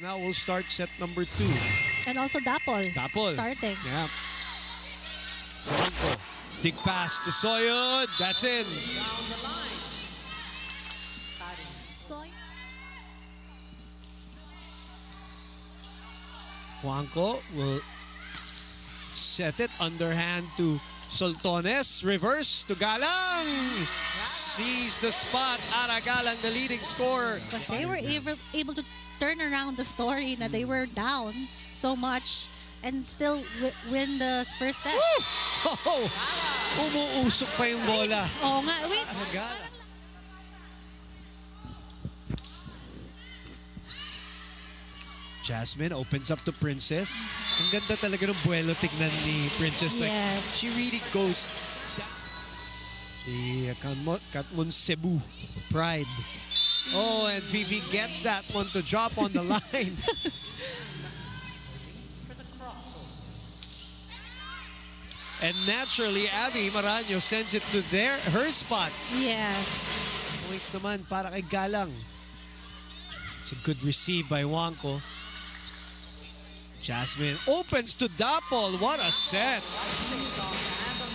Now we'll start set number 2. And also Dapol. Starting. Yeah. Franco. Dig pass to Soyud. That's in. Soy. Juanco will set it underhand to Soltones. Reverse to Galang. Sees the spot. Ara Galang, the leading scorer. Because they were able to turn around the story na they were down so much and still win the first set. Woo! Oh, umuusok pa yung bola. Oo nga. Wait. Ara Galang. Jasmine opens up to Princess. Ang ganda talaga ng buwelo tignan ni Princess. Like, Yes. she really goes down. The Katmon Cebu pride. Oh, and Vivi gets that one to drop on the line. And naturally, Abby Maraño sends it to her spot. Yes. Points naman para kay Galang. It's a good receive by Juanco. Jasmine opens to Dapol. What a set.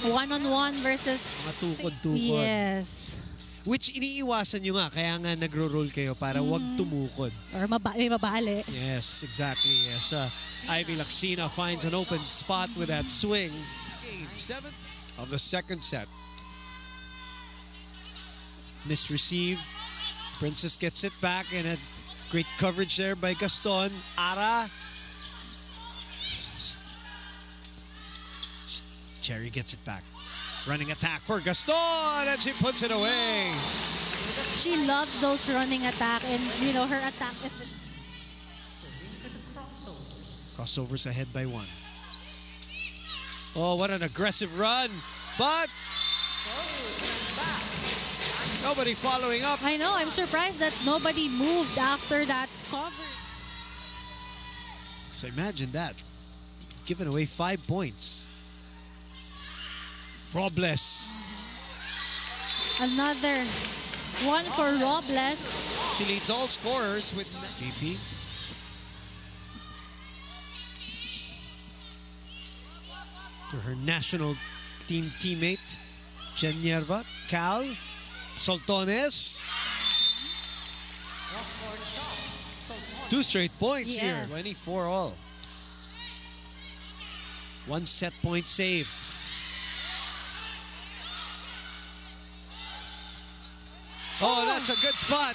One-on-one versus... Mga tukod-tukod. Yes. Which iniiwasan nyo nga. Kaya nga nagro-roll kayo para wag tumukod. Or may mabali. Yes, exactly. Yes. Ivy Laxina finds an open spot with that swing. Game 7 of the second set. Misreceived. Princess gets it back and a great coverage there by Gaston. Ara. Cherry gets it back. Running attack for Gaston, and she puts it away. She loves those running attack and, you know, her attack. Crossovers ahead by 1. Oh, what an aggressive run. But nobody following up. I know, I'm surprised that nobody moved after that cover. So imagine that. Giving away 5 points. Robles. Another one for Robles. She leads all scorers with Fifi. To her national team teammate, Genierva, Cal, Soltones. 2 straight points here, Yes. 24 all. 1 set point save. Oh, that's a good spot.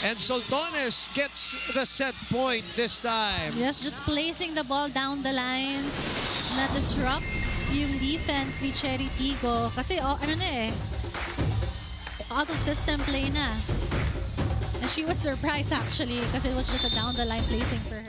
And Soltones gets the set point this time. Yes, just placing the ball down the line na disrupt yung defense ni Cherry Tigo. Kasi ano na eh, out of system play na. And she was surprised actually because it was just a down the line placing for her.